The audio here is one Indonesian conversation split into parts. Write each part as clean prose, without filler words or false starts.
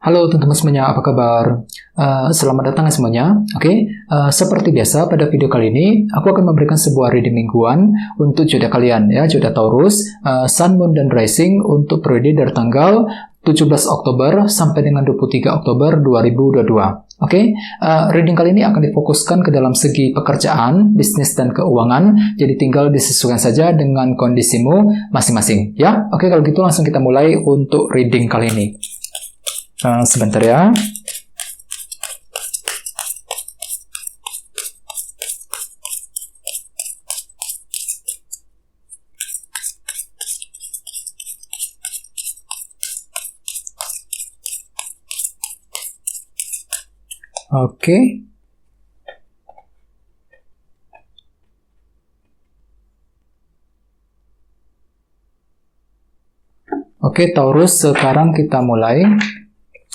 Halo teman-teman semuanya, apa kabar? Selamat datang semuanya. Oke, seperti biasa pada video kali ini, aku akan memberikan sebuah reading mingguan untuk zodiak kalian, ya, zodiak Taurus, Sun, Moon, dan Rising untuk periode dari tanggal 17 Oktober sampai dengan 23 Oktober 2022. Oke, reading kali ini akan difokuskan ke dalam segi pekerjaan, bisnis, dan keuangan. Jadi tinggal disesuaikan saja dengan kondisimu masing-masing, ya. Oke, kalau gitu langsung kita mulai untuk reading kali ini. Sebentar ya. Oke. Oke, Taurus, sekarang kita mulai.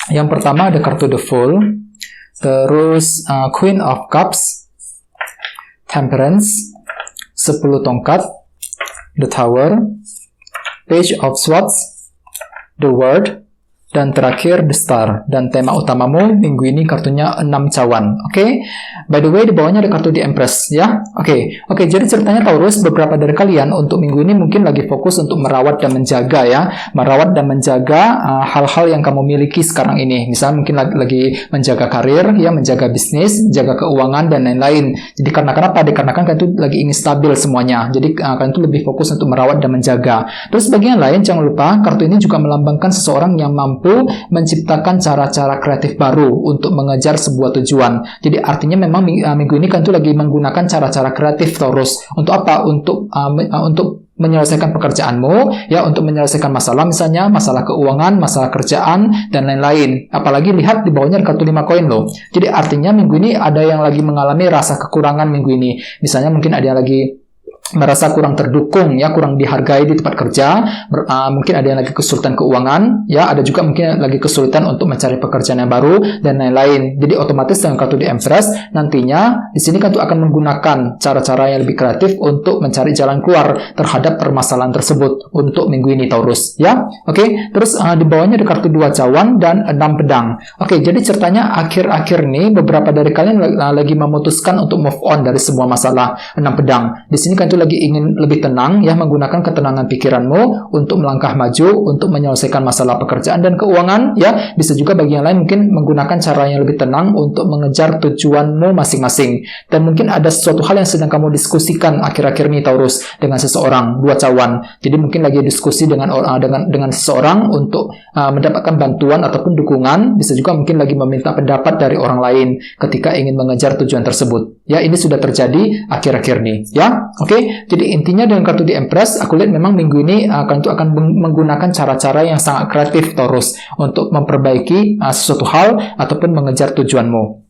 Yang pertama ada kartu The Fool, terus Queen of Cups, Temperance, 10 tongkat, The Tower, Page of Swords, The World, dan terakhir The Star. Dan tema utamamu minggu ini kartunya 6 cawan. Oke. By the way, di bawahnya ada kartu The Empress, ya. Oke, jadi ceritanya Taurus, beberapa dari kalian untuk minggu ini mungkin lagi fokus untuk merawat dan menjaga, ya. Merawat dan menjaga hal-hal yang kamu miliki sekarang ini. Misalnya mungkin lagi menjaga karir, ya, menjaga bisnis, menjaga keuangan, dan lain-lain. Jadi karena kenapa? Dikarenakan kalian itu lagi ingin stabil semuanya. Jadi kalian itu lebih fokus untuk merawat dan menjaga. Terus bagian lain, jangan lupa, kartu ini juga melambangkan seseorang yang mampu menciptakan cara-cara kreatif baru untuk mengejar sebuah tujuan. Jadi artinya memang minggu ini kan tuh lagi menggunakan cara-cara kreatif Taurus. Untuk apa? Untuk menyelesaikan pekerjaanmu, ya, untuk menyelesaikan masalah, misalnya masalah keuangan, masalah kerjaan, dan lain-lain. Apalagi lihat di bawahnya kartu 5 koin loh. Jadi artinya minggu ini ada yang lagi mengalami rasa kekurangan minggu ini. Misalnya mungkin ada yang lagi merasa kurang terdukung, ya, kurang dihargai di tempat kerja, mungkin ada yang lagi kesulitan keuangan, ya, ada juga mungkin lagi kesulitan untuk mencari pekerjaan yang baru, dan lain-lain. Jadi otomatis dengan kartu The Empress, nantinya di sini kartu akan menggunakan cara-cara yang lebih kreatif untuk mencari jalan keluar terhadap permasalahan tersebut untuk minggu ini Taurus, ya. Oke, terus di bawahnya ada kartu 2 cawan dan 6 pedang. Oke, jadi ceritanya akhir-akhir ini beberapa dari kalian lagi memutuskan untuk move on dari semua masalah. 6 pedang. Di sini kan itu lagi ingin lebih tenang, ya, menggunakan ketenangan pikiranmu untuk melangkah maju, untuk menyelesaikan masalah pekerjaan dan keuangan, ya. Bisa juga bagi yang lain mungkin menggunakan cara yang lebih tenang untuk mengejar tujuanmu masing-masing. Dan mungkin ada sesuatu hal yang sedang kamu diskusikan akhir-akhir ini Taurus dengan seseorang, 2 cawan. Jadi mungkin lagi diskusi dengan seseorang untuk mendapatkan bantuan ataupun dukungan. Bisa juga mungkin lagi meminta pendapat dari orang lain ketika ingin mengejar tujuan tersebut. Ya, ini sudah terjadi akhir-akhir ini, ya. Oke. Jadi intinya dengan kartu The Empress, aku lihat memang minggu ini akan menggunakan cara-cara yang sangat kreatif Taurus untuk memperbaiki sesuatu hal ataupun mengejar tujuanmu.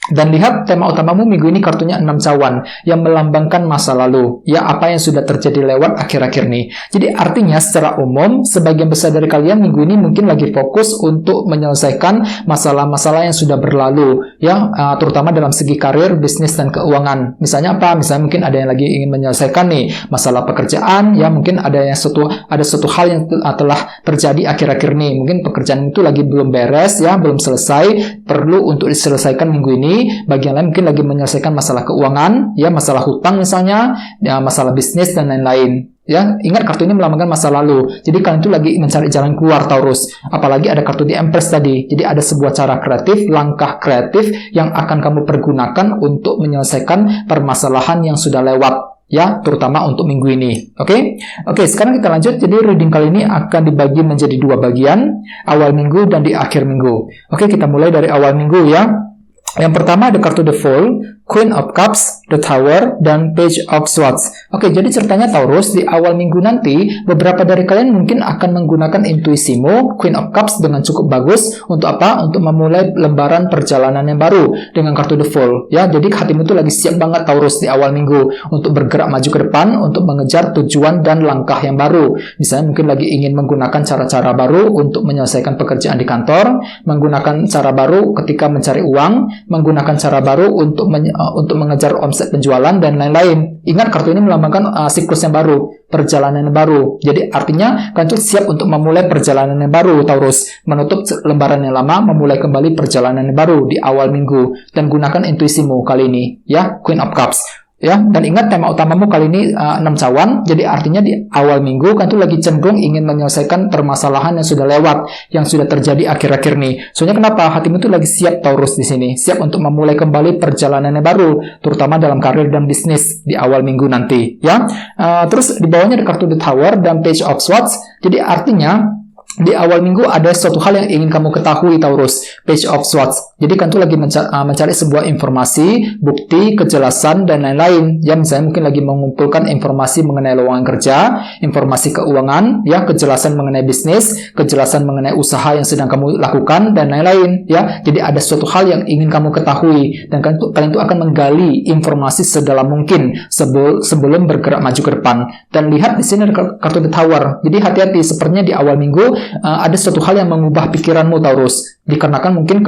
Dan lihat tema utamamu minggu ini kartunya 6 cawan yang melambangkan masa lalu, ya, apa yang sudah terjadi lewat akhir-akhir ini. Jadi artinya secara umum sebagian besar dari kalian minggu ini mungkin lagi fokus untuk menyelesaikan masalah-masalah yang sudah berlalu, ya, terutama dalam segi karir, bisnis, dan keuangan. Misalnya apa? Misalnya mungkin ada yang lagi ingin menyelesaikan nih masalah pekerjaan, ya, mungkin ada suatu hal yang telah terjadi akhir-akhir ini. Mungkin pekerjaan itu lagi belum beres, ya, belum selesai, perlu untuk diselesaikan minggu ini. Bagian lain mungkin lagi menyelesaikan masalah keuangan, ya, masalah hutang misalnya, ya, masalah bisnis, dan lain-lain. Ya, ingat kartu ini melambangkan masa lalu. Jadi kalian itu lagi mencari jalan keluar Taurus. Apalagi ada kartu The Empress tadi. Jadi ada sebuah cara kreatif, langkah kreatif yang akan kamu pergunakan untuk menyelesaikan permasalahan yang sudah lewat, ya, terutama untuk minggu ini. Oke, sekarang kita lanjut. Jadi reading kali ini akan dibagi menjadi 2 bagian, awal minggu dan di akhir minggu. Oke, kita mulai dari awal minggu, ya. Yang pertama ada kartu The Fool, Queen of Cups, The Tower, dan Page of Swords. Oke, jadi ceritanya Taurus, di awal minggu nanti, beberapa dari kalian mungkin akan menggunakan intuisimu, Queen of Cups, dengan cukup bagus. Untuk apa? Untuk memulai lembaran perjalanan yang baru dengan kartu The Fool. Ya, jadi hatimu itu lagi siap banget Taurus di awal minggu untuk bergerak maju ke depan, untuk mengejar tujuan dan langkah yang baru. Misalnya mungkin lagi ingin menggunakan cara-cara baru untuk menyelesaikan pekerjaan di kantor, menggunakan cara baru ketika mencari uang, menggunakan cara baru untuk untuk mengejar omset penjualan dan lain-lain. Ingat, kartu ini melambangkan siklus yang baru, perjalanan yang baru. Jadi artinya kalian tuh siap untuk memulai perjalanan yang baru, Taurus. Menutup lembaran yang lama, memulai kembali perjalanan yang baru di awal minggu. Dan gunakan intuisimu kali ini, ya, Queen of Cups. Ya, dan ingat tema utamamu kali ini 6 cawan. Jadi artinya di awal minggu kan tuh lagi cenderung ingin menyelesaikan permasalahan yang sudah lewat, yang sudah terjadi akhir-akhir ini. Soalnya kenapa? Hatimu tuh lagi siap, Taurus, di sini. Siap untuk memulai kembali perjalanan yang baru, terutama dalam karir dan bisnis di awal minggu nanti, ya. Terus di bawahnya ada kartu The Tower dan Page of Swords. Jadi artinya di awal minggu ada suatu hal yang ingin kamu ketahui, Taurus. Page of Swords. Jadi kan tuh lagi mencari sebuah informasi, bukti, kejelasan, dan lain-lain. Ya, misalnya mungkin lagi mengumpulkan informasi mengenai lowongan kerja, informasi keuangan, ya, kejelasan mengenai bisnis, kejelasan mengenai usaha yang sedang kamu lakukan, dan lain-lain. Ya, jadi ada suatu hal yang ingin kamu ketahui, dan kalian tuh akan menggali informasi sedalam mungkin sebelum bergerak maju ke depan. Dan lihat di sini ada kartu The Tower. Jadi hati-hati, sepertinya di awal minggu ada suatu hal yang mengubah pikiranmu, Taurus. Dikarenakan mungkin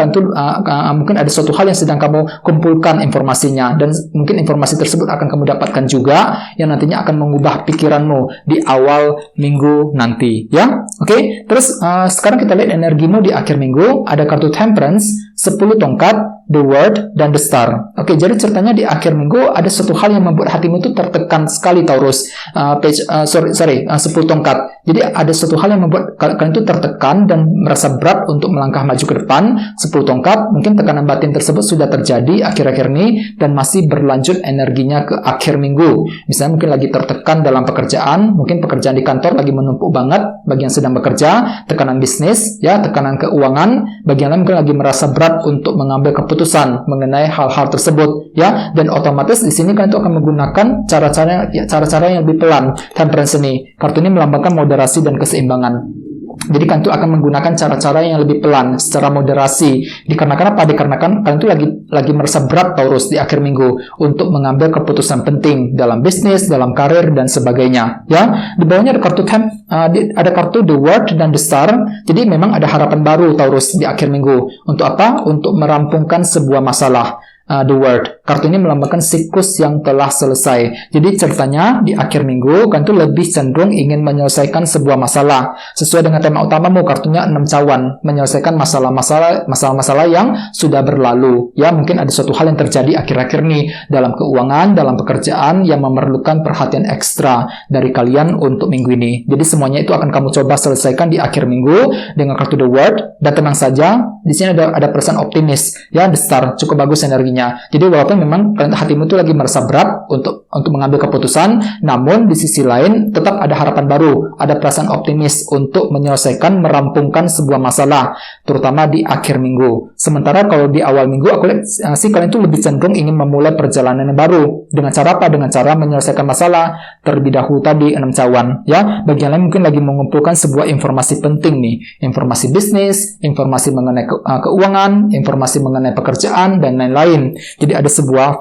mungkin ada suatu hal yang sedang kamu kumpulkan informasinya, dan mungkin informasi tersebut akan kamu dapatkan juga yang nantinya akan mengubah pikiranmu di awal minggu nanti, ya. Oke, terus sekarang kita lihat energimu di akhir minggu. Ada kartu Temperance, 10 tongkat, The World, dan The Star. Oke, jadi ceritanya di akhir minggu ada suatu hal yang membuat hatimu itu tertekan sekali, Taurus. 10 tongkat. Jadi ada suatu hal yang membuat kalian itu tertekan dan merasa berat untuk melangkah maju ke depan. 10 tongkat, mungkin tekanan batin tersebut sudah terjadi akhir-akhir ini dan masih berlanjut energinya ke akhir minggu. Misalnya mungkin lagi tertekan dalam pekerjaan, mungkin pekerjaan di kantor lagi menumpuk banget bagi yang sedang bekerja, tekanan bisnis, ya, tekanan keuangan, bagi yang lain mungkin lagi merasa berat untuk mengambil keputusan mengenai hal-hal tersebut, ya. Dan otomatis di sini kalian itu akan menggunakan cara-cara yang lebih pelan. Temperance ini, kartu ini melambangkan moderasi dan keseimbangan. Jadi kalian itu akan menggunakan cara-cara yang lebih pelan, secara moderasi. Dikarenakan apa? Dikarenakan kalian itu lagi merasa berat, Taurus, di akhir minggu untuk mengambil keputusan penting dalam bisnis, dalam karir, dan sebagainya. Ya, di bawahnya ada kartu The World dan The Star. Jadi memang ada harapan baru, Taurus, di akhir minggu. Untuk apa? Untuk merampungkan sebuah masalah. The World. Kartu ini melambangkan siklus yang telah selesai. Jadi ceritanya di akhir minggu kan tuh lebih cenderung ingin menyelesaikan sebuah masalah. Sesuai dengan tema utamamu, kartunya 6 cawan, menyelesaikan masalah-masalah yang sudah berlalu. Ya, mungkin ada suatu hal yang terjadi akhir-akhir ini dalam keuangan, dalam pekerjaan yang memerlukan perhatian ekstra dari kalian untuk minggu ini. Jadi semuanya itu akan kamu coba selesaikan di akhir minggu dengan kartu The World. Dan tenang saja, di sini ada perasaan optimis. Ya, The Star cukup bagus energinya. Jadi walaupun memang hatimu itu lagi merasa berat untuk mengambil keputusan, namun di sisi lain tetap ada harapan baru, ada perasaan optimis untuk menyelesaikan, merampungkan sebuah masalah, terutama di akhir minggu. Sementara kalau di awal minggu, aku lihat sih kalian itu lebih cenderung ingin memulai perjalanan yang baru. Dengan cara apa? Dengan cara menyelesaikan masalah terlebih dahulu tadi 6 cawan. Ya, bagian lain mungkin lagi mengumpulkan sebuah informasi penting nih, informasi bisnis, informasi mengenai keuangan, informasi mengenai pekerjaan, dan lain-lain. Jadi ada sebuah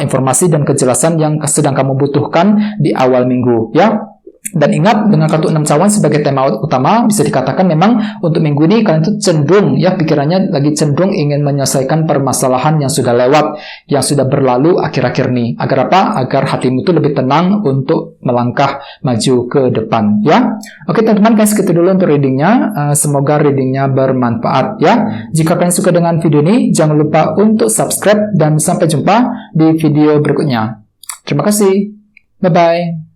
informasi dan kejelasan yang sedang kamu butuhkan di awal minggu, ya. Dan ingat, dengan kartu 6 cawan sebagai tema utama, bisa dikatakan memang untuk minggu ini kalian itu cenderung, ya, pikirannya lagi cenderung ingin menyelesaikan permasalahan yang sudah lewat, yang sudah berlalu akhir-akhir ini. Agar apa? Agar hatimu itu lebih tenang untuk melangkah maju ke depan, ya. Oke, teman-teman, guys, segitu dulu untuk readingnya. Semoga readingnya bermanfaat, ya. Jika kalian suka dengan video ini, jangan lupa untuk subscribe dan sampai jumpa di video berikutnya. Terima kasih. Bye-bye.